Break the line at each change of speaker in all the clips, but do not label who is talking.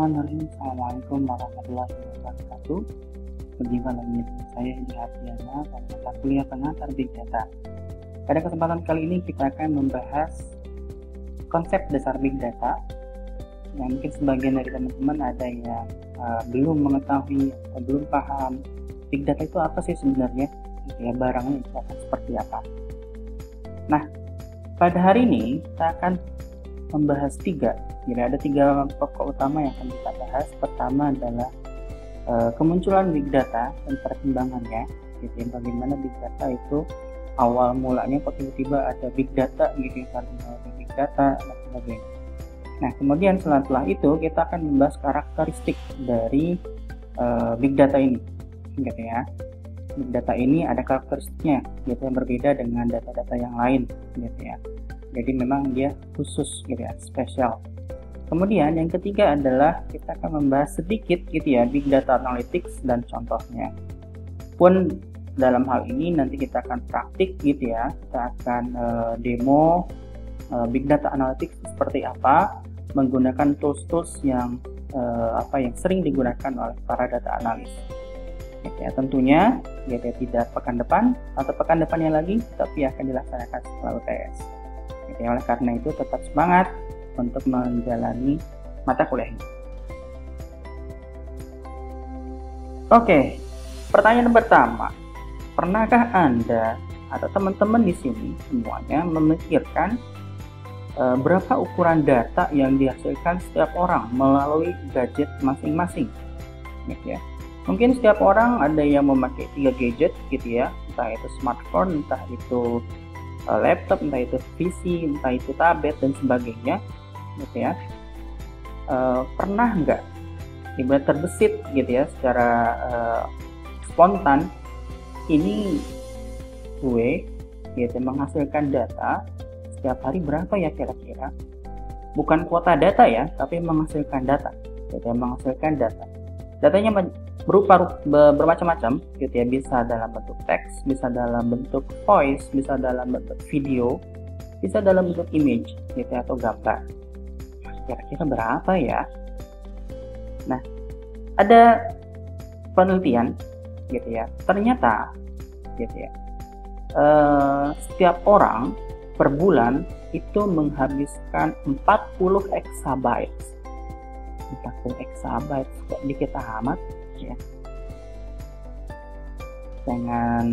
Bismillahirrahmanirrahim. Assalamualaikum warahmatullahi wabarakatuh. Berjumpa lagi dengan saya Edi Hardiana pada mata kuliah pengantar Big Data. Pada kesempatan kali ini kita akan membahas konsep dasar Big Data yang mungkin sebagian dari teman-teman ada yang belum mengetahui atau belum paham Big Data itu apa sih sebenarnya, ya, barangnya itu akan seperti apa. Nah, pada hari ini kita akan membahas ada tiga pokok utama yang akan kita bahas. Pertama adalah kemunculan Big Data dan perkembangannya, gitu ya, bagaimana Big Data itu awal mulanya kok tiba-tiba ada Big Data, gitu ya, ada Big Data dan sebagainya. Nah, kemudian setelah itu kita akan membahas karakteristik dari Big Data ini, gitu ya. Big Data ini ada karakteristiknya, gitu, yang berbeda dengan data-data yang lain, gitu ya. Jadi memang dia khusus, gitu ya, spesial. Kemudian yang ketiga adalah kita akan membahas sedikit, gitu ya, Big Data Analytics dan contohnya. Pun dalam hal ini nanti kita akan praktik, gitu ya, kita akan demo Big Data Analytics seperti apa menggunakan tools-tools yang yang sering digunakan oleh para data analis. Gitu ya, tentunya gitu ya, tidak pekan depan atau pekan depannya lagi, tapi akan dilaksanakan setelah UTS. Gitu ya, oleh karena itu tetap semangat untuk menjalani mata kuliah ini. Oke, pertanyaan pertama, pernahkah Anda atau teman-teman di sini semuanya memikirkan berapa ukuran data yang dihasilkan setiap orang melalui gadget masing-masing? Gitu ya. Mungkin setiap orang ada yang memakai 3 gadget, gitu ya, entah itu smartphone, entah itu laptop, entah itu PC, entah itu tablet dan sebagainya, gitu ya. Pernah nggak tiba terbesit, gitu ya, secara spontan, ini gue gitu menghasilkan data setiap hari berapa ya kira-kira? Bukan kuota data ya, tapi menghasilkan data, gitu ya, menghasilkan data. Datanya berupa bermacam-macam, gitu ya, bisa dalam bentuk teks, bisa dalam bentuk voice, bisa dalam bentuk video, bisa dalam bentuk image, gitu ya, atau gambar. Kira-kira berapa ya? Nah, ada penelitian, gitu ya, ternyata, gitu ya, setiap orang per bulan itu menghabiskan 40 exabytes. 40 exabytes kok dikit amat ya. Jangan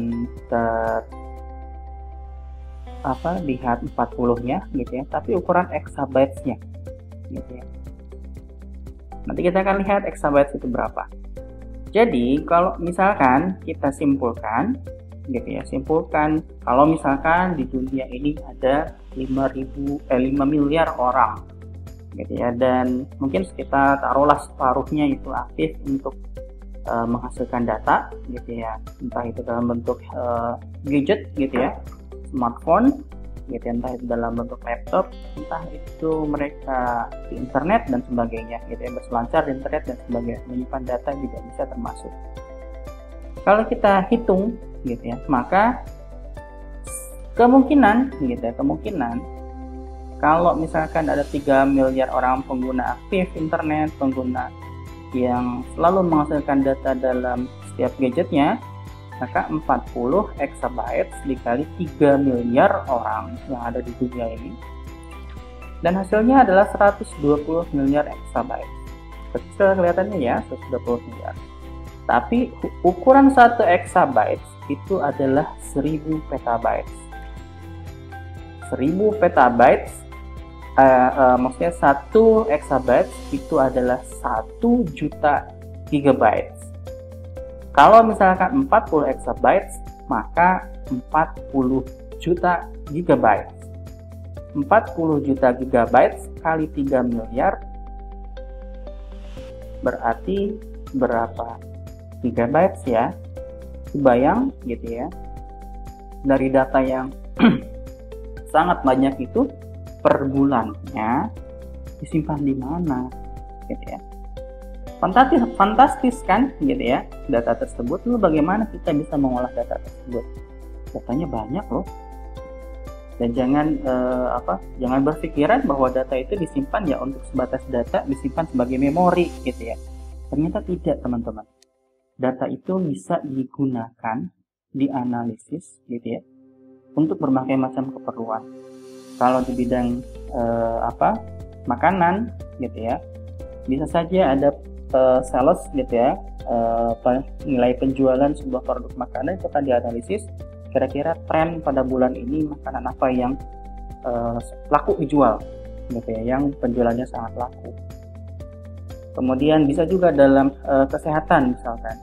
lihat 40-nya, gitu ya, tapi ukuran exabytes-nya, gitu ya. Nanti kita akan lihat exabytes itu berapa. Jadi kalau misalkan kita simpulkan, gitu ya, kalau misalkan di dunia ini ada 5 miliar orang, gitu ya, dan mungkin sekitar taruhlah separuhnya itu aktif untuk menghasilkan data, gitu ya, entah itu dalam bentuk gadget, gitu ya, smartphone, gitu ya, entah itu dalam bentuk laptop, entah itu mereka di internet dan sebagainya, gitu ya, berselancar di internet dan sebagainya, menyimpan data juga bisa termasuk. Kalau kita hitung, gitu ya, maka kemungkinan kalau misalkan ada 3 miliar orang pengguna aktif internet, pengguna yang selalu menghasilkan data dalam setiap gadgetnya, maka 40 exabytes dikali 3 miliar orang yang ada di dunia ini, dan hasilnya adalah 120 miliar exabytes. Kecil kelihatannya ya, 120 miliar. Tapi ukuran 1 exabytes itu adalah 1000 petabytes. 1000 petabytes maksudnya 1 exabytes itu adalah 1 juta gigabytes. Kalau misalkan 40 exabytes, maka 40 juta gigabytes. 40 juta gigabytes kali 3 miliar berarti berapa gigabytes ya? Kebayang, gitu ya, dari data yang sangat banyak itu per bulannya disimpan di mana, gitu ya. Fantastis kan, gitu ya, data tersebut. Lalu bagaimana kita bisa mengolah data tersebut? Datanya banyak loh. Dan jangan berpikiran bahwa data itu disimpan ya untuk sebatas data, disimpan sebagai memori gitu ya. Ternyata tidak, teman-teman. Data itu bisa digunakan, dianalisis gitu ya, untuk berbagai macam keperluan. Kalau di bidang makanan gitu ya, bisa saja ada sales gitu ya, nilai penjualan sebuah produk makanan itu akan dianalisis, kira-kira tren pada bulan ini makanan apa yang laku dijual gitu ya, yang penjualannya sangat laku. Kemudian bisa juga dalam kesehatan, misalkan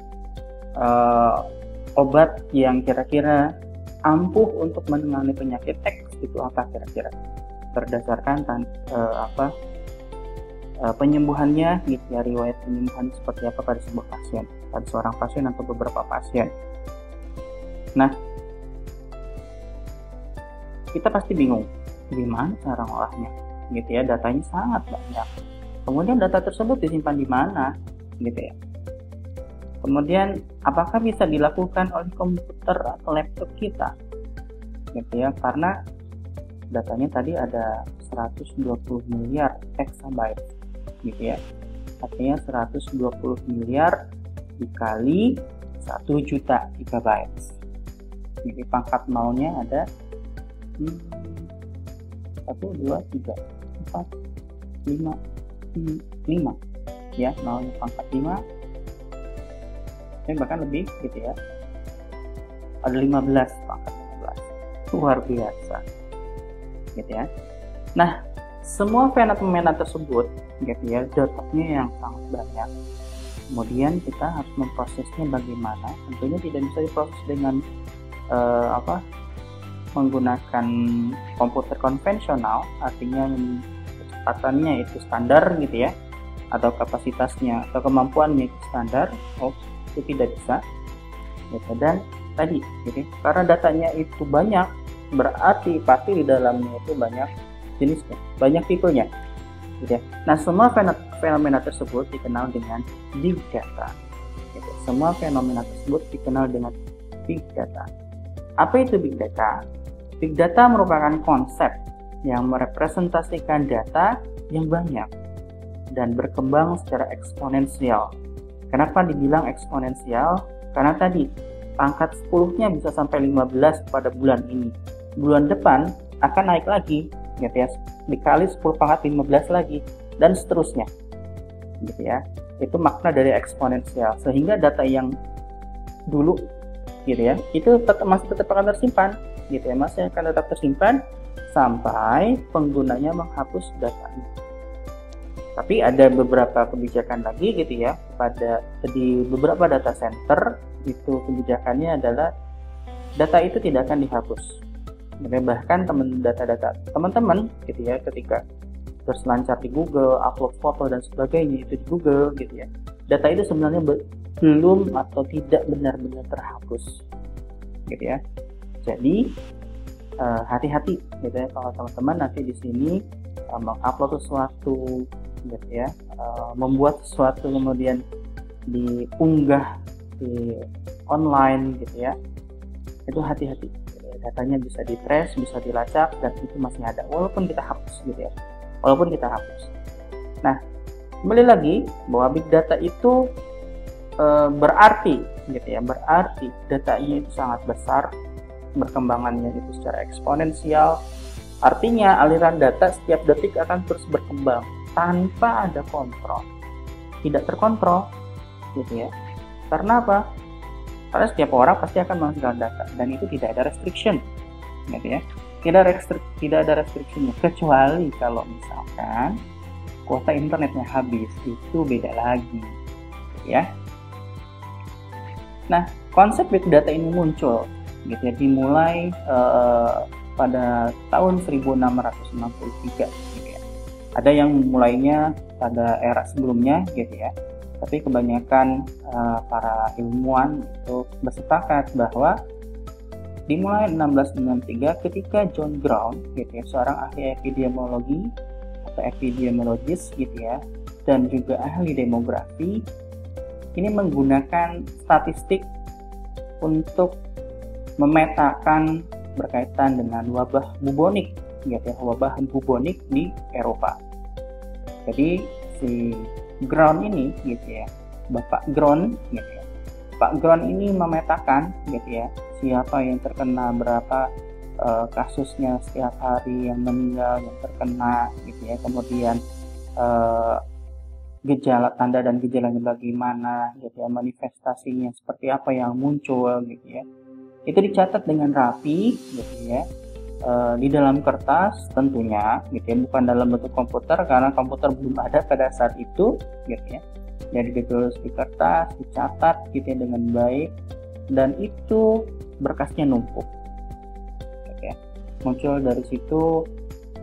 obat yang kira-kira ampuh untuk menangani penyakit X itu apa kira-kira, berdasarkan penyembuhannya gitu ya, riwayat penyembuhan seperti apa pada sebuah pasien, pada seorang pasien atau beberapa pasien. Nah, kita pasti bingung gimana cara ngolahnya gitu ya, datanya sangat banyak. Kemudian data tersebut disimpan di mana gitu ya. Kemudian apakah bisa dilakukan oleh komputer atau laptop kita gitu ya, karena datanya tadi ada 120 miliar exabyte gitu ya. Artinya 120 miliar dikali 1 juta gigabyte. Jadi pangkat nolnya ada 1, 2, 3, 4, 5 ya, nolnya pangkat 5, bahkan lebih gitu ya, ada 15, pangkat 15, luar biasa gitu ya. Nah, semua fenomena tersebut gitu ya, datanya yang sangat banyak, kemudian kita harus memprosesnya bagaimana. Tentunya tidak bisa diproses dengan menggunakan komputer konvensional, artinya kecepatannya itu standar gitu ya, atau kapasitasnya atau kemampuannya itu standar. Itu tidak bisa gitu. Dan tadi gitu, karena datanya itu banyak, berarti pasti di dalamnya itu banyak jenisnya, banyak tipenya gitu ya. Nah, semua fenomena tersebut dikenal dengan big data gitu. Semua fenomena tersebut dikenal dengan big data. Apa itu big data? Big data merupakan konsep yang merepresentasikan data yang banyak dan berkembang secara eksponensial. Kenapa dibilang eksponensial? Karena tadi pangkat 10-nya bisa sampai 15 pada bulan ini. Bulan depan akan naik lagi gitu ya, dikali 10 pangkat 15 lagi, dan seterusnya gitu ya. Itu makna dari eksponensial. Sehingga data yang dulu gitu ya, itu masih tetap akan tersimpan gitu ya, masih akan tetap tersimpan sampai penggunanya menghapus datanya. Tapi ada beberapa kebijakan lagi gitu ya, di beberapa data center itu kebijakannya adalah data itu tidak akan dihapus. Bahkan data-data teman-teman gitu ya, ketika berselancar di Google, upload foto dan sebagainya itu di Google gitu ya, data itu sebenarnya belum atau tidak benar-benar terhapus gitu ya. Jadi hati-hati gitu ya, kalau teman-teman nanti di sini mengupload sesuatu gitu ya, membuat sesuatu kemudian diunggah di online gitu ya, itu hati-hati. Datanya bisa di-trace, bisa dilacak, dan itu masih ada walaupun kita hapus gitu ya, walaupun kita hapus. Nah, kembali lagi bahwa big data itu berarti gitu ya, berarti datanya itu sangat besar, berkembangannya itu secara eksponensial. Artinya aliran data setiap detik akan terus berkembang tanpa ada kontrol, tidak terkontrol gitu ya. Karena apa? Karena setiap orang pasti akan menghasilkan data, dan itu tidak ada restriction gitu ya. Tidak ada restrictionnya, kecuali kalau misalkan kuota internetnya habis, itu beda lagi ya. Nah, konsep big data ini muncul gitu ya, dimulai pada tahun 1663 gitu ya. Ada yang mulainya pada era sebelumnya gitu ya, tapi kebanyakan para ilmuwan itu bersepakat bahwa dimulai 1693 ketika John Brown gitu ya, seorang ahli epidemiologi atau epidemiologis gitu ya, dan juga ahli demografi, ini menggunakan statistik untuk memetakan berkaitan dengan wabah bubonik, gitu ya, wabah bubonik di Eropa. Jadi si Ground ini, gitu ya, Bapak Ground, gitu ya, Pak Ground ini memetakan, gitu ya, siapa yang terkena, berapa kasusnya setiap hari yang meninggal, yang terkena, gitu ya, kemudian gejala, tanda dan gejalanya bagaimana, gitu ya, manifestasinya seperti apa yang muncul, gitu ya. Itu dicatat dengan rapi, gitu ya, di dalam kertas tentunya, gitu ya, bukan dalam bentuk komputer karena komputer belum ada pada saat itu, gitu ya. Jadi ditulis di kertas, dicatat, gitu ya, dengan baik, dan itu berkasnya numpuk, gitu ya. Muncul dari situ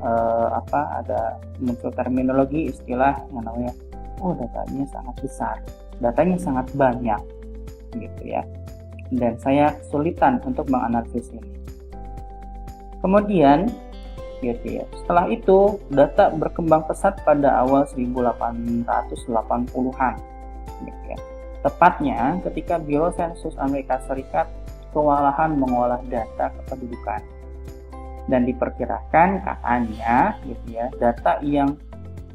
ada muncul terminologi, istilah yang namanya, datanya sangat besar, datanya sangat banyak, gitu ya, dan saya kesulitan untuk menganalisis ini. Kemudian, gitu ya, setelah itu data berkembang pesat pada awal 1880-an, gitu ya. Tepatnya ketika Biro Sensus Amerika Serikat kewalahan mengolah data kependudukan, dan diperkirakan katanya, gitu ya, data yang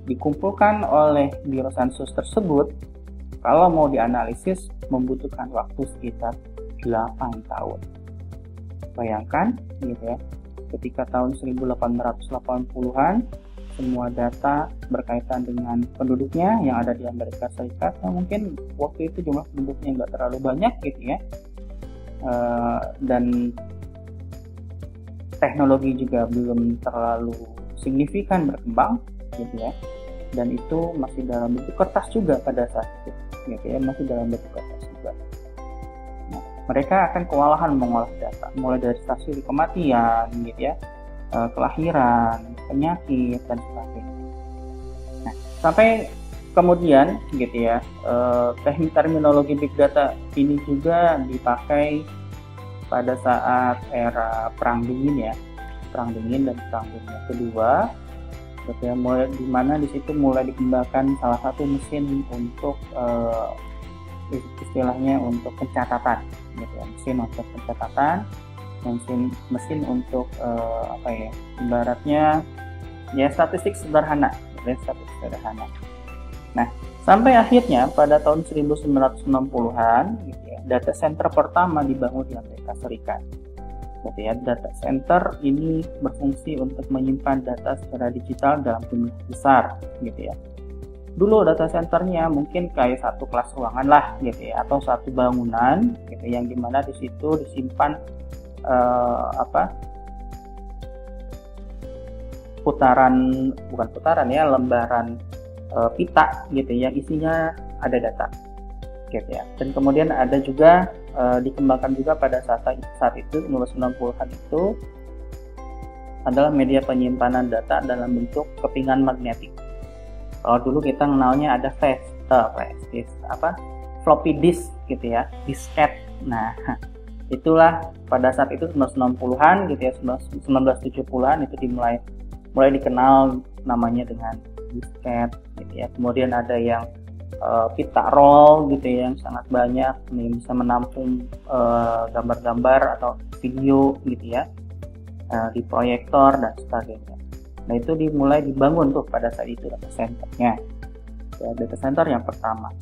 dikumpulkan oleh Biro Sensus tersebut kalau mau dianalisis membutuhkan waktu sekitar 8 tahun. Bayangkan, gitu ya, ketika tahun 1880-an semua data berkaitan dengan penduduknya yang ada di Amerika Serikat, yang mungkin waktu itu jumlah penduduknya nggak terlalu banyak, gitu ya, dan teknologi juga belum terlalu signifikan berkembang, gitu ya, dan itu masih dalam bentuk kertas juga pada saat itu, gitu ya, masih dalam bentuk kertas juga. Nah, mereka akan kewalahan mengolah data, mulai dari stasiun kematian, gitu ya, kelahiran, penyakit, dan sebagainya. Nah, sampai kemudian, gitu ya, teknik terminologi big data ini juga dipakai pada saat era Perang Dingin, ya, Perang Dingin dan Perang Dunia Kedua, gitu ya, mulai di mana di situ mulai dikembangkan salah satu mesin untuk istilahnya untuk pencatatan, gitu ya, mesin untuk pencatatan, mesin untuk ibaratnya ya statistik sederhana, Nah, sampai akhirnya pada tahun 1960-an, gitu ya, data center pertama dibangun di Amerika Serikat. Gitu ya, data center ini berfungsi untuk menyimpan data secara digital dalam jumlah besar, gitu ya. Dulu data centernya mungkin kayak satu kelas ruangan lah, gitu ya, atau satu bangunan, gitu, yang dimana di situ disimpan lembaran pita, gitu ya, isinya ada data, gitu ya. Dan kemudian ada juga dikembangkan juga pada saat itu 1990-an itu adalah media penyimpanan data dalam bentuk kepingan magnetik. Kalau dulu kita kenalnya ada floppy disk, gitu ya, disket. Nah, itulah pada saat itu 1960-an, gitu ya, 1970-an itu mulai dikenal namanya dengan disket, gitu ya. Kemudian ada yang pita roll, gitu ya, yang sangat banyak, yang bisa menampung gambar-gambar atau video, gitu ya, di proyektor dan sebagainya. Nah, itu dimulai dibangun tuh pada saat itu data centernya, ya, data center yang pertama.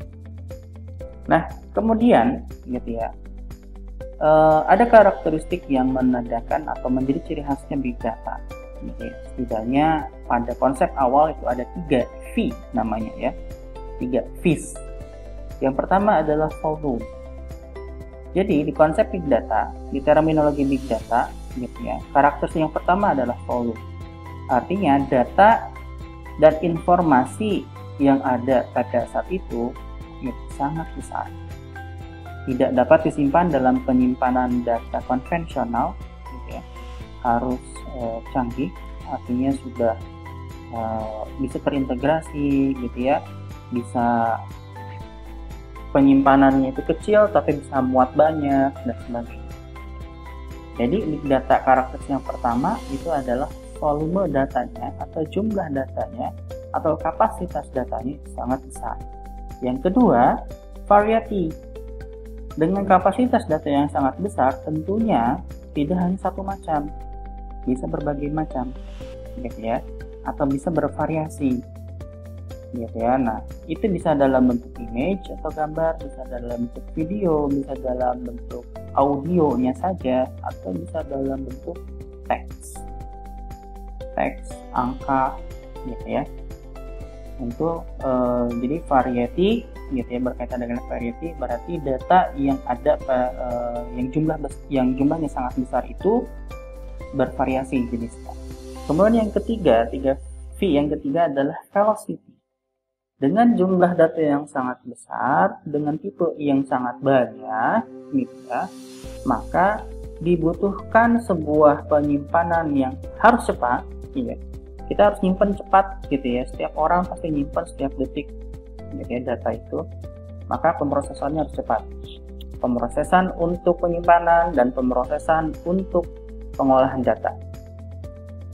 Nah, kemudian, gitu ya, ada karakteristik yang menandakan atau menjadi ciri khasnya big data, gitu ya. Setidaknya pada konsep awal itu ada 3 V namanya, ya, 3 V's. Yang pertama adalah volume. Jadi di konsep big data, di terminologi big data, gitu ya, karakteristik yang pertama adalah volume. Artinya data dan informasi yang ada pada saat itu, gitu, sangat besar. Tidak dapat disimpan dalam penyimpanan data konvensional, gitu ya. Harus canggih, artinya sudah bisa terintegrasi, gitu ya. Bisa penyimpanannya itu kecil tapi bisa muat banyak dan sebagainya. Jadi big data karakteristik yang pertama itu adalah volume datanya atau jumlah datanya atau kapasitas datanya sangat besar. Yang kedua, variety. Dengan kapasitas data yang sangat besar, tentunya tidak hanya satu macam, bisa berbagai macam, gitu ya, atau bisa bervariasi, gitu ya. Nah, itu bisa dalam bentuk image atau gambar, bisa dalam bentuk video, bisa dalam bentuk audionya saja, atau bisa dalam bentuk teks, angka, gitu ya. Untuk jadi variety, gitu ya, berkaitan dengan variety berarti data yang ada yang jumlahnya sangat besar itu bervariasi jenisnya. Kemudian yang ketiga, V yang ketiga adalah velocity. Dengan jumlah data yang sangat besar, dengan tipe yang sangat banyak, gitu ya, maka dibutuhkan sebuah penyimpanan yang harus cepat, gitu ya. Kita harus nyimpan cepat, gitu ya. Setiap orang pasti nyimpan setiap detik, gitu ya, data itu. Maka pemrosesannya harus cepat. Pemrosesan untuk penyimpanan dan pemrosesan untuk pengolahan data,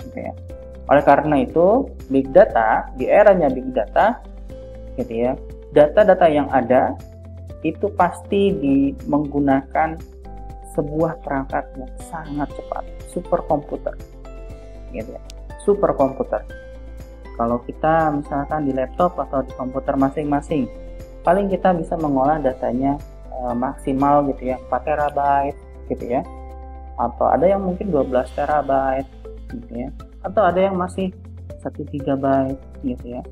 gitu ya. Oleh karena itu, big data, di eranya big data, gitu ya, data-data yang ada itu pasti menggunakan sebuah perangkat yang sangat cepat, superkomputer, gitu ya. Superkomputer. Kalau kita misalkan di laptop atau di komputer masing-masing, paling kita bisa mengolah datanya maksimal, gitu ya, 4 terabyte, gitu ya. Atau ada yang mungkin 12 terabyte, gitu ya. Atau ada yang masih 1 gigabyte, gitu ya.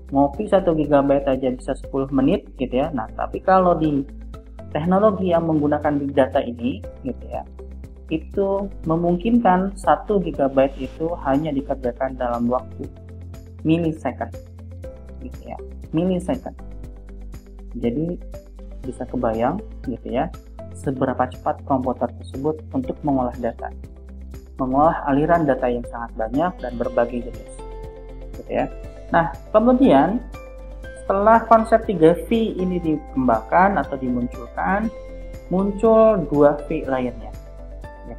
Ngopi 1 gigabyte aja bisa 10 menit, gitu ya. Nah, tapi kalau di teknologi yang menggunakan big data ini, gitu ya, itu memungkinkan 1 GB itu hanya dikerjakan dalam waktu milisecond, gitu ya, milisecond. Jadi bisa kebayang, gitu ya, seberapa cepat komputer tersebut untuk mengolah data, mengolah aliran data yang sangat banyak dan berbagai jenis, gitu ya. Nah, kemudian setelah konsep 3V ini dikembangkan atau dimunculkan, muncul 2V lainnya.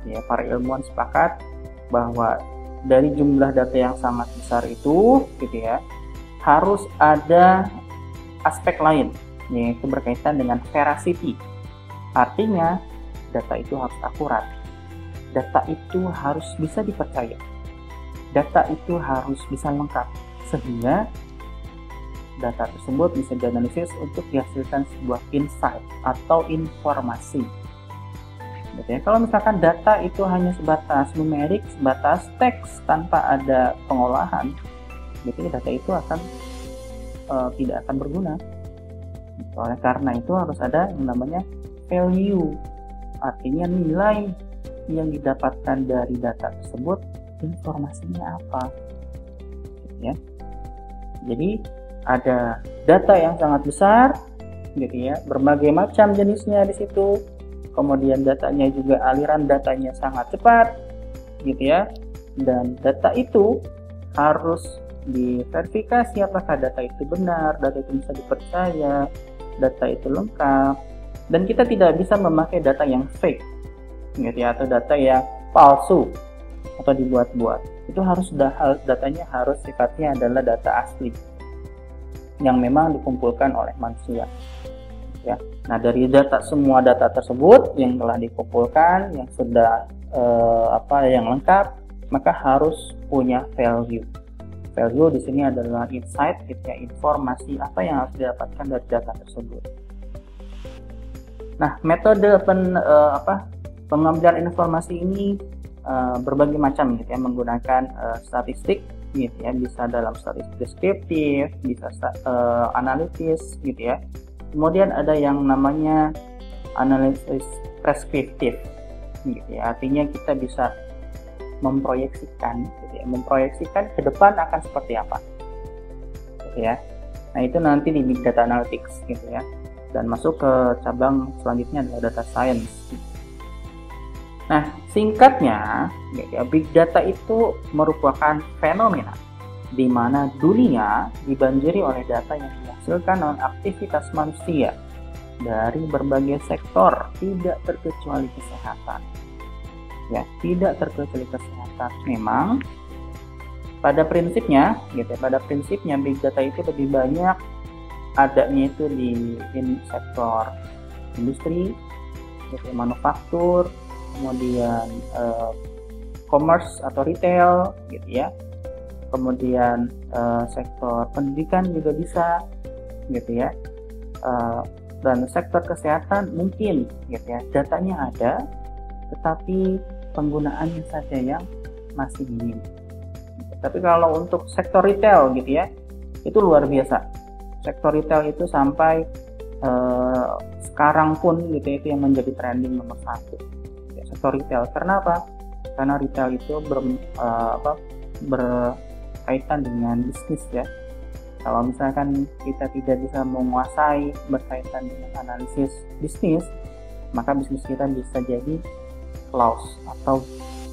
Ya, para ilmuwan sepakat bahwa dari jumlah data yang sangat besar itu, gitu ya, harus ada aspek lain, yaitu berkaitan dengan veracity. Artinya, data itu harus akurat, data itu harus bisa dipercaya, data itu harus bisa lengkap, sehingga data tersebut bisa dianalisis untuk dihasilkan sebuah insight atau informasi. Gitu ya. Kalau misalkan data itu hanya sebatas numerik, sebatas teks tanpa ada pengolahan, gitu, data itu akan tidak akan berguna. Oleh karena itu harus ada yang namanya value, artinya nilai yang didapatkan dari data tersebut, informasinya apa, gitu ya. Jadi ada data yang sangat besar, gitu ya, berbagai macam jenisnya di situ. Kemudian datanya juga, aliran datanya sangat cepat, gitu ya, dan data itu harus diverifikasi apakah data itu benar, data itu bisa dipercaya, data itu lengkap, dan kita tidak bisa memakai data yang fake, gitu ya, atau data yang palsu atau dibuat-buat. Itu harus datanya harus sifatnya adalah data asli yang memang dikumpulkan oleh manusia, ya. Nah, dari semua data tersebut yang telah dikumpulkan, yang sudah yang lengkap, maka harus punya value. Value di sini adalah insight, gitu ya, informasi apa yang harus didapatkan dari data tersebut. Nah, metode pengambilan informasi ini berbagai macam, gitu ya, menggunakan statistik, gitu ya, bisa dalam statistik deskriptif, bisa analitis, gitu ya. Kemudian ada yang namanya analisis preskriptif, gitu ya. Artinya kita bisa memproyeksikan, gitu ya, memproyeksikan ke depan akan seperti apa, gitu ya. Nah, itu nanti di big data analytics, gitu ya. Dan masuk ke cabang selanjutnya adalah data science. Nah, singkatnya, gitu ya, big data itu merupakan fenomena di mana dunia dibanjiri oleh data yang dihasilkan oleh aktivitas manusia dari berbagai sektor, tidak terkecuali kesehatan. Ya, tidak terkecuali kesehatan. Memang pada prinsipnya, gitu ya, pada prinsipnya big data itu lebih banyak adanya itu di sektor industri, gitu ya, manufaktur, kemudian commerce atau retail gitu ya, kemudian sektor pendidikan juga bisa gitu ya, dan sektor kesehatan mungkin gitu ya, datanya ada tetapi penggunaannya saja yang masih minim. Tapi kalau untuk sektor retail gitu ya, itu luar biasa. Sektor retail itu sampai sekarang pun gitu ya, itu yang menjadi trending nomor 1 ya, sektor retail. Karena apa? Karena retail itu berkaitan dengan bisnis ya. Kalau misalkan kita tidak bisa menguasai berkaitan dengan analisis bisnis, maka bisnis kita bisa jadi close atau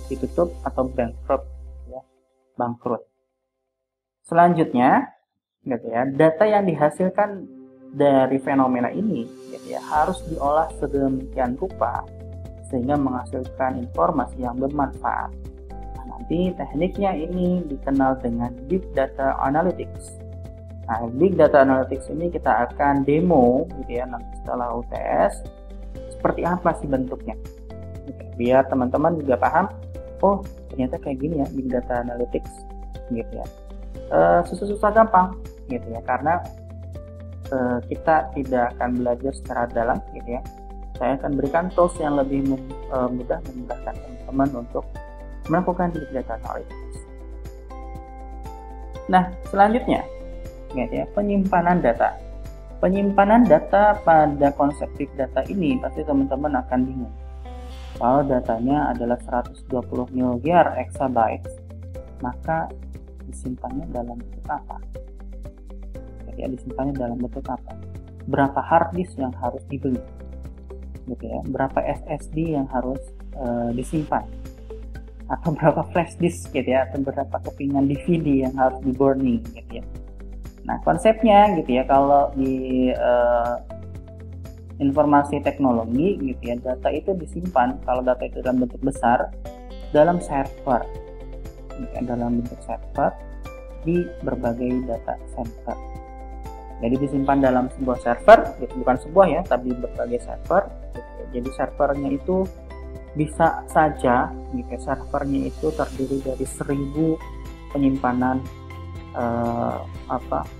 ditutup atau bankrupt ya, bangkrut. Selanjutnya gitu ya, data yang dihasilkan dari fenomena ini gitu ya, harus diolah sedemikian rupa sehingga menghasilkan informasi yang bermanfaat. Nah, nanti tekniknya ini dikenal dengan Big Data Analytics. Nah, Big Data Analytics ini kita akan demo gitu ya, nanti setelah UTS seperti apa sih bentuknya gitu, biar teman-teman juga paham, oh ternyata kayak gini ya Big Data Analytics gitu ya. Susah-susah gampang gitu ya, karena kita tidak akan belajar secara dalam gitu ya. Saya akan berikan tools yang lebih memudahkan teman-teman untuk melakukan Big Data Analytics. Nah, selanjutnya gitu ya, penyimpanan data. Penyimpanan data pada konsep Big Data ini pasti teman-teman akan bingung. Kalau datanya adalah 120 miliar exabytes, maka disimpannya dalam bentuk apa? Ya, disimpannya dalam bentuk apa? Berapa hard disk yang harus dibeli? Gitu ya. Berapa SSD yang harus disimpan? Atau berapa flash disk gitu ya? Atau berapa kepingan DVD yang harus di burning gitu ya. Nah, konsepnya gitu ya, kalau di informasi teknologi gitu ya, data itu disimpan, kalau data itu dalam bentuk besar, dalam server ya, dalam bentuk server di berbagai data center. Jadi disimpan dalam sebuah server gitu, bukan sebuah ya, tapi berbagai server gitu. Jadi servernya itu bisa saja gitu, servernya itu terdiri dari 1000 penyimpanan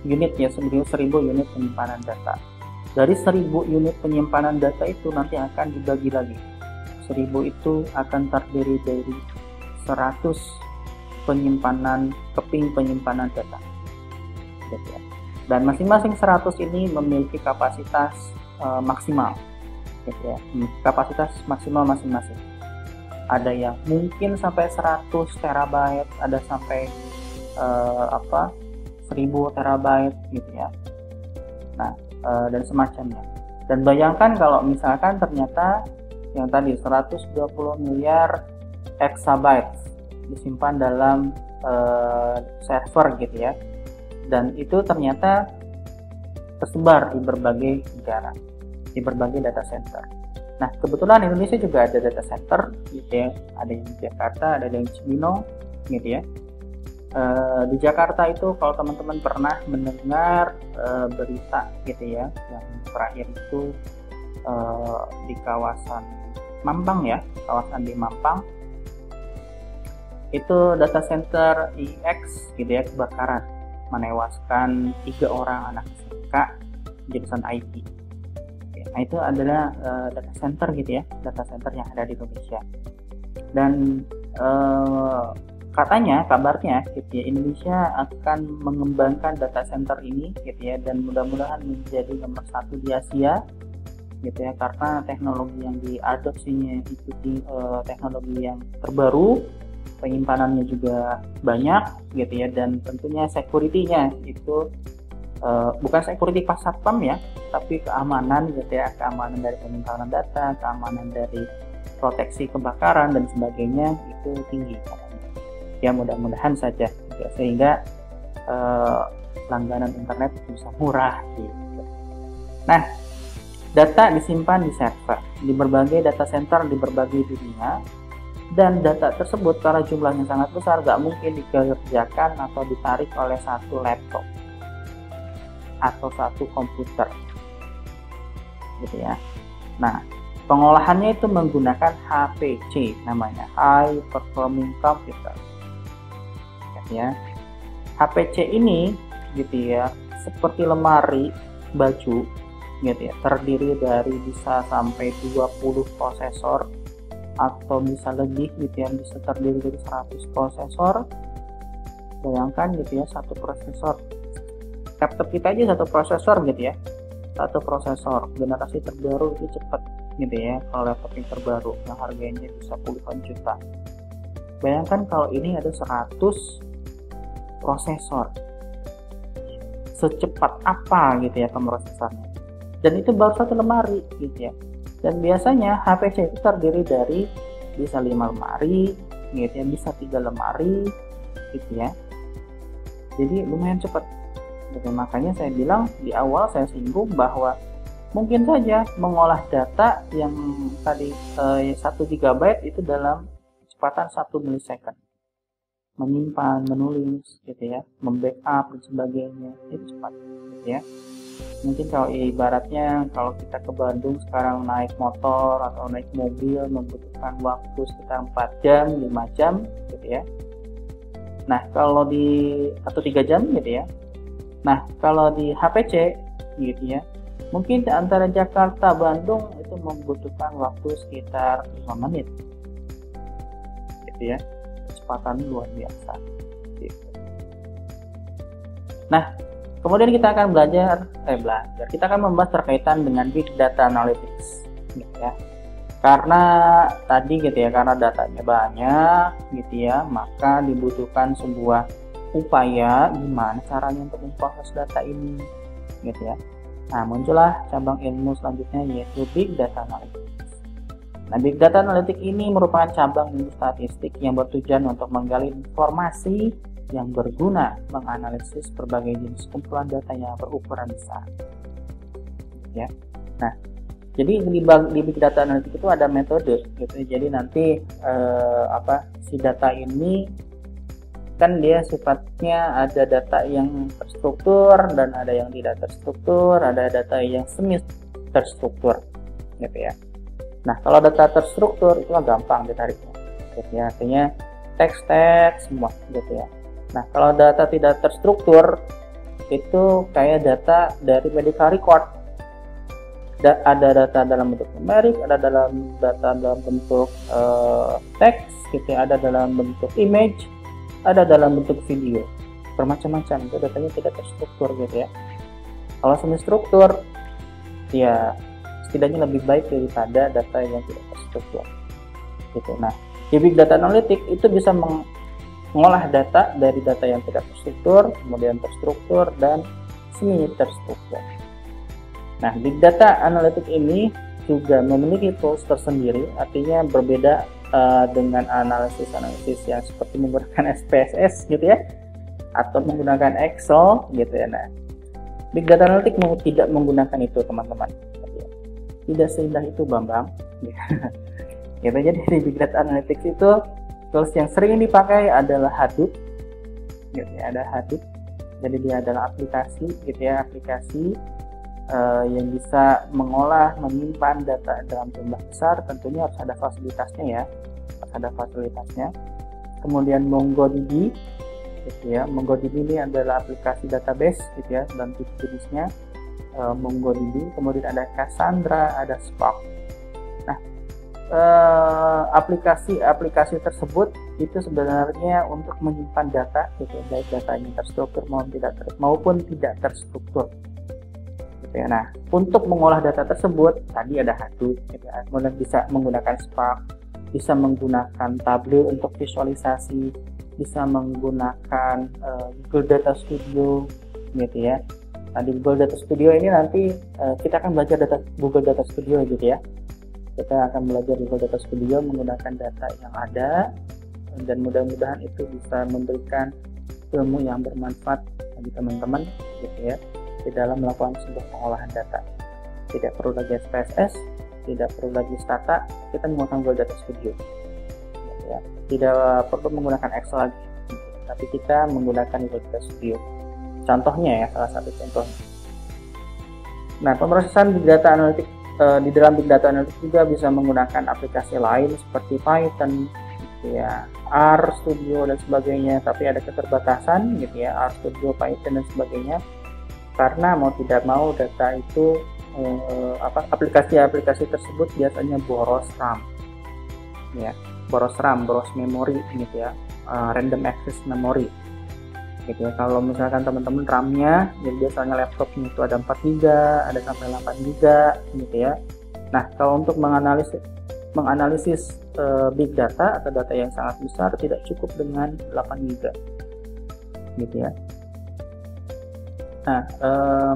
unit ya, 1000 unit penyimpanan data. Dari 1000 unit penyimpanan data itu nanti akan dibagi lagi. 1000 itu akan terdiri dari 100 keping penyimpanan data gitu ya. Dan masing-masing 100 ini memiliki kapasitas maksimal gitu ya. Kapasitas maksimal masing-masing. Ada yang mungkin sampai 100 terabyte, ada sampai 1000 terabyte gitu ya. Nah, dan semacamnya. Dan bayangkan kalau misalkan ternyata yang tadi 120 miliar exabyte disimpan dalam server gitu ya. Dan itu ternyata tersebar di berbagai negara, di berbagai data center. Nah, kebetulan Indonesia juga ada data center gitu ya. Ada yang di Jakarta, ada yang di Cibinong gitu ya. Di Jakarta itu kalau teman-teman pernah mendengar berita gitu ya, yang terakhir itu di kawasan Mampang ya, kawasan di Mampang itu data center IX gitu ya, kebakaran, menewaskan 3 orang anak SMK jurusan IT. Nah, itu adalah data center gitu ya, data center yang ada di Indonesia. Dan katanya, kabarnya gitu ya, Indonesia akan mengembangkan data center ini gitu ya, dan mudah-mudahan menjadi nomor 1 di Asia gitu ya, karena teknologi yang diadopsinya itu teknologi yang terbaru, penyimpanannya juga banyak gitu ya, dan tentunya security-nya itu bukan security pas satpam ya, tapi keamanan gitu ya, keamanan dari penyimpanan data, keamanan dari proteksi kebakaran dan sebagainya itu tinggi ya. Mudah-mudahan saja gitu ya, sehingga langganan internet bisa murah gitu. Nah, data disimpan di server di berbagai data center di berbagai dunia, dan data tersebut karena jumlahnya sangat besar gak mungkin dikerjakan atau ditarik oleh satu laptop atau satu komputer gitu ya. Nah, Pengolahannya itu menggunakan HPC, namanya High Performing Computer. Ya, HPC ini gitu ya, seperti lemari baju gitu ya, terdiri dari bisa sampai 20 prosesor atau bisa lebih gitu ya, bisa terdiri dari 100 prosesor. Bayangkan gitu ya, satu prosesor laptop kita aja satu prosesor gitu ya, satu prosesor generasi terbaru itu cepat gitu ya. Kalau laptop yang terbaru yang harganya bisa puluhan juta, bayangkan kalau ini ada 100 prosesor, secepat apa gitu ya pemrosesannya. Dan itu baru satu lemari gitu ya. Dan biasanya HPC itu terdiri dari bisa 5 lemari gitu ya, bisa 3 lemari gitu ya. Jadi lumayan cepat. Jadi makanya saya bilang di awal, saya singgung bahwa mungkin saja mengolah data yang tadi 1 GB itu dalam kecepatan 1 milisecond. Menyimpan, menulis gitu ya, membackup dan sebagainya, itu cepat gitu ya. Mungkin kalau ibaratnya kalau kita ke Bandung sekarang naik motor atau naik mobil membutuhkan waktu sekitar 4 jam, 5 jam gitu ya. Nah, kalau di atau 3 jam gitu ya. Nah, kalau di HPC gitu ya, mungkin antara Jakarta Bandung itu membutuhkan waktu sekitar 5 menit gitu ya. Kecepatan luar biasa gitu. Nah, kemudian kita akan kita akan membahas terkaitan dengan Big Data Analytics gitu ya. Karena tadi gitu ya, karena datanya banyak gitu ya, maka dibutuhkan sebuah upaya gimana caranya untuk memproses data ini gitu ya. Nah, muncullah cabang ilmu selanjutnya yaitu Big Data Analytics. Nah, Big Data Analytics ini merupakan cabang ilmu statistik yang bertujuan untuk menggali informasi yang berguna menganalisis berbagai jenis kumpulan data yang berukuran besar. Ya. Nah, jadi di Big Data Analytics itu ada metode gitu. Jadi nanti si data ini kan dia sifatnya ada data yang terstruktur dan ada yang tidak terstruktur, ada data yang semi terstruktur gitu ya. Nah, kalau data terstruktur itu gampang ditariknya gitu ya, artinya teks semua gitu ya. Nah, kalau data tidak terstruktur itu kayak data dari medical record, ada data dalam bentuk numerik, ada data dalam bentuk teks gitu ya, ada dalam bentuk image, ada dalam bentuk video, bermacam-macam. Itu datanya tidak terstruktur gitu ya. Kalau semi struktur ya setidaknya lebih baik daripada data yang tidak terstruktur gitu. Nah, di Big Data Analytics itu bisa mengolah data dari data yang tidak terstruktur, kemudian terstruktur, dan semi terstruktur. Nah, Big Data Analytics ini juga memiliki tools tersendiri, artinya berbeda dengan analisis yang seperti menggunakan SPSS gitu ya, atau menggunakan Excel gitu ya. Nah, Big Data Analytics tidak menggunakan itu, teman-teman. Tidak seindah itu, Bambang. Gitu. Jadi di Big Data Analytics itu tools yang sering dipakai adalah Hadoop. Gitu ya, ada Hadoop. Jadi dia adalah aplikasi gitu ya, aplikasi yang bisa mengolah, menyimpan data dalam jumlah besar. Tentunya harus ada fasilitasnya ya, harus ada fasilitasnya. Kemudian MongoDB gitu ya, MongoDB ini adalah aplikasi database gitu ya, dan jenisnya MongoDB. Kemudian ada Cassandra, ada Spark. Nah, aplikasi-aplikasi tersebut itu sebenarnya untuk menyimpan data gitu, baik datanya terstruktur maupun tidak terstruktur. Ya, nah, untuk mengolah data tersebut tadi ada Hadoop, gitu ya. Kemudian bisa menggunakan Spark, bisa menggunakan Tableau untuk visualisasi, bisa menggunakan Google Data Studio, gitu ya. Nah, di Google Data Studio ini nanti kita akan belajar Google Data Studio gitu ya. Kita akan belajar Google Data Studio menggunakan data yang ada, dan mudah-mudahan itu bisa memberikan ilmu yang bermanfaat bagi teman-teman, gitu ya, di dalam melakukan sebuah pengolahan data. Tidak perlu lagi SPSS, tidak perlu lagi Stata, kita menggunakan Google Data Studio ya. Tidak perlu menggunakan Excel lagi, tapi kita menggunakan Google Data Studio. Contohnya ya, salah satu contohnya. Nah, pemrosesan Big Data Analytics di dalam Big Data Analytics juga bisa menggunakan aplikasi lain seperti Python, gitu ya, R Studio dan sebagainya. Tapi ada keterbatasan, gitu ya, R Studio, Python dan sebagainya, karena mau tidak mau data itu aplikasi-aplikasi tersebut biasanya boros RAM, ya, boros memori, gitu ya, random access memory. Gitu ya. Kalau misalkan teman-teman RAM-nya, jadi biasanya laptopnya itu ada 4 GB, ada sampai 8 GB, gitu ya. Nah, kalau untuk menganalisis big data atau data yang sangat besar tidak cukup dengan 8 GB, gitu ya. Nah,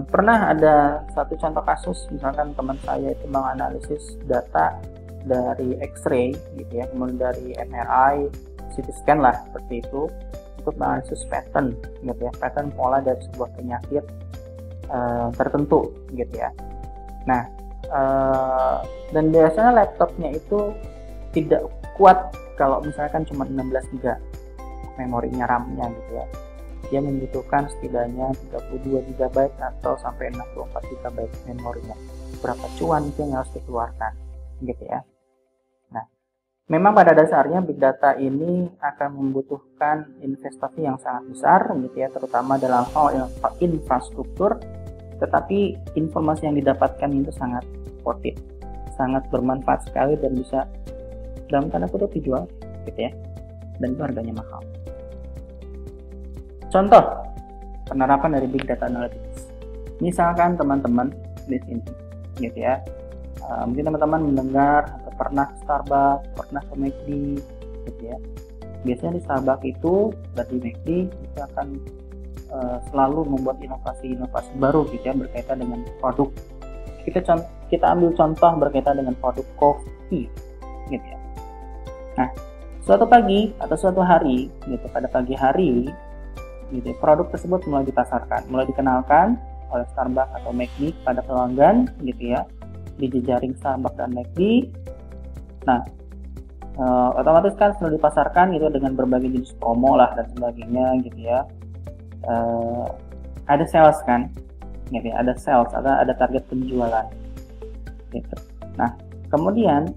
pernah ada satu contoh kasus, misalkan teman saya itu menganalisis data dari X-ray, gitu ya, kemudian dari MRI, CT scan lah, seperti itu, untuk menganalisis pattern, gitu ya, pattern pola dari sebuah penyakit tertentu, gitu ya. Nah, dan biasanya laptopnya itu tidak kuat kalau misalkan cuma 16 GB memorinya, RAM-nya, gitu ya. Dia membutuhkan setidaknya 32 GB atau sampai 64 GB memorinya. Berapa cuan itu yang harus dikeluarkan, gitu ya. Nah, memang pada dasarnya big data ini akan membutuhkan investasi yang sangat besar, gitu ya, terutama dalam hal infrastruktur. Tetapi informasi yang didapatkan itu sangat worth it, sangat bermanfaat sekali dan bisa dalam tanda kutip dijual, gitu ya, dan itu harganya mahal. Contoh penerapan dari big data analytics. Misalkan teman-teman di sini, gitu ya, mungkin teman-teman mendengar atau pernah Starbucks, pernah ke McD, gitu ya. Biasanya di Starbucks itu dan di McD itu akan selalu membuat inovasi-inovasi baru, gitu ya, berkaitan dengan produk. Kita ambil contoh berkaitan dengan produk kopi, gitu ya. Nah, suatu pagi atau suatu hari, gitu, pada pagi hari, gitu, produk tersebut mulai dipasarkan, mulai dikenalkan oleh Starbucks atau McD pada pelanggan, gitu ya, di jejaring Starbucks dan McD. Nah, otomatis kan sudah dipasarkan gitu dengan berbagai jenis promo lah dan sebagainya, gitu ya. Ada sales kan, gitu ya, ada sales, ada target penjualan, gitu. Nah, kemudian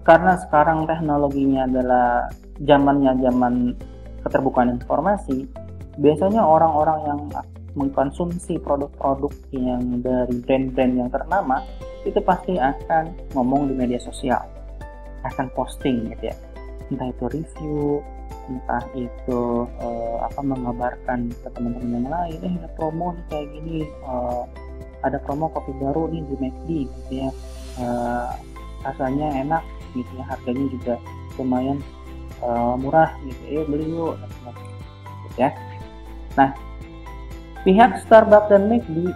karena sekarang teknologinya adalah zaman keterbukaan informasi, biasanya orang-orang yang mengkonsumsi produk-produk yang dari brand-brand yang ternama itu pasti akan ngomong di media sosial, akan posting, gitu ya, entah itu review, entah itu mengabarkan ke teman-teman yang lain, ada promo nih kayak gini, ada promo kopi baru nih di McD, gitu ya, rasanya enak, gitu ya, harganya juga lumayan murah, gitu, beli yuk, gitu ya. Nah, pihak Starbucks dan McD,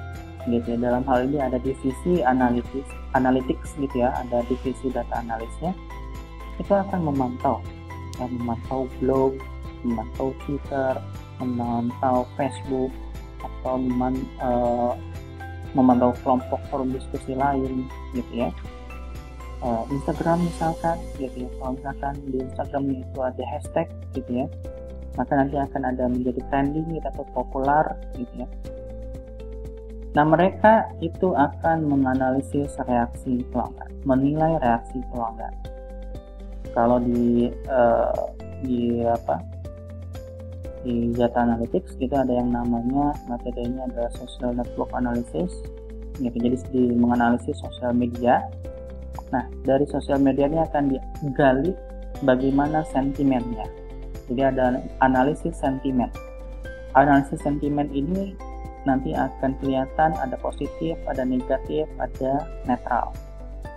gitu ya, dalam hal ini ada divisi analytics, gitu ya, ada divisi data analisnya, itu akan memantau blog, memantau Twitter, memantau Facebook, atau memantau kelompok forum diskusi lain, gitu ya. Instagram misalkan, gitu ya, kalau misalkan di Instagram itu ada hashtag, gitu ya, maka nanti akan ada menjadi trending atau populer, gitu ya. Nah, mereka itu akan menganalisis reaksi pelanggan, menilai reaksi pelanggan. Kalau di data analytics itu ada yang namanya metodenya adalah social network analysis, gitu. Jadi menganalisis sosial media. Nah, dari sosial media ini akan digali bagaimana sentimennya. Jadi ada analisis sentimen. Analisis sentimen ini nanti akan kelihatan ada positif, ada negatif, ada netral.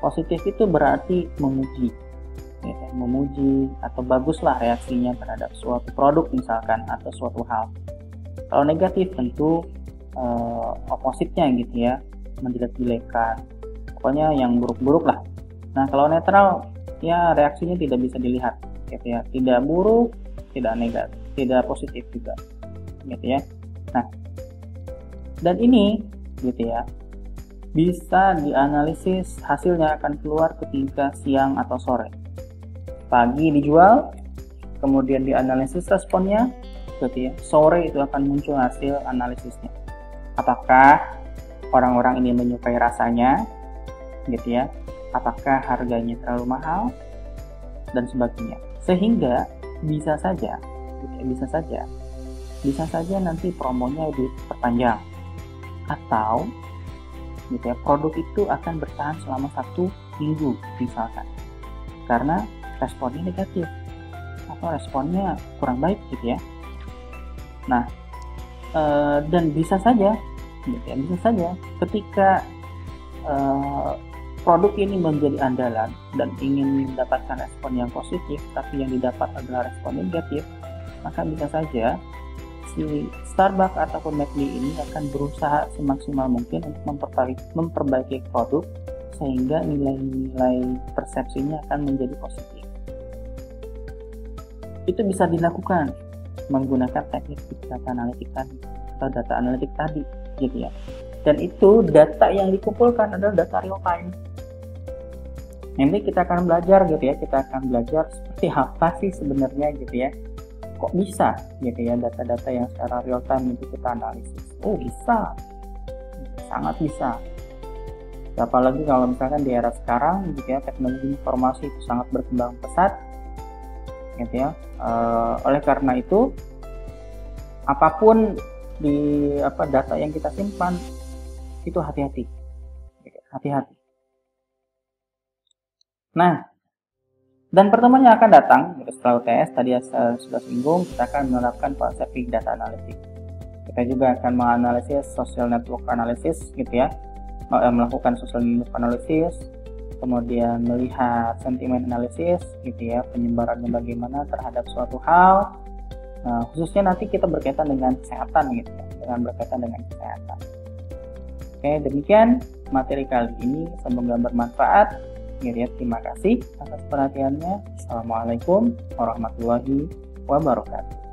Positif itu berarti memuji, ya, memuji atau baguslah reaksinya terhadap suatu produk misalkan atau suatu hal. Kalau negatif tentu opositnya, gitu ya, menjelek-jelekan, pokoknya yang buruk-buruk lah. Nah, kalau netral ya reaksinya tidak bisa dilihat, gitu ya, tidak buruk, tidak negatif, tidak positif juga, gitu ya. Nah, dan ini, gitu ya, bisa dianalisis, hasilnya akan keluar ketika siang atau sore. Pagi dijual, kemudian dianalisis responnya, gitu ya, sore itu akan muncul hasil analisisnya. Apakah orang-orang ini menyukai rasanya, gitu ya, apakah harganya terlalu mahal dan sebagainya, sehingga bisa saja nanti promonya diperpanjang, atau gitu ya, produk itu akan bertahan selama 1 minggu misalkan, karena responnya negatif atau responnya kurang baik gitu ya. Nah, dan bisa saja ketika produk ini menjadi andalan dan ingin mendapatkan respon yang positif, tapi yang didapat adalah respon negatif, maka bisa saja si Starbucks ataupun McD ini akan berusaha semaksimal mungkin untuk memperbaiki produk sehingga nilai-nilai persepsinya akan menjadi positif. Itu bisa dilakukan menggunakan teknik data analitik tadi atau data analitik tadi gitu ya. Dan itu data yang dikumpulkan adalah data real time. Nanti kita akan belajar gitu ya, seperti apa sih sebenarnya gitu ya, kok bisa gitu ya data-data yang secara real time itu kita analisis. Oh bisa, sangat bisa. Apalagi kalau misalkan di era sekarang gitu ya, teknologi informasi itu sangat berkembang pesat gitu ya. Oleh karena itu apapun di data yang kita simpan itu hati-hati. Nah, dan pertemuan yang akan datang setelah UTS tadi sudah singgung, kita akan menerapkan konsep big data analytics. Kita juga akan menganalisis social network analysis gitu ya, melakukan social network analysis, kemudian melihat sentimen analysis gitu ya, penyebarannya bagaimana terhadap suatu hal. Nah, khususnya nanti kita berkaitan dengan kesehatan gitu ya, dengan kesehatan. Oke, demikian materi kali ini, semoga bermanfaat. Terima kasih atas perhatiannya. Assalamualaikum warahmatullahi wabarakatuh.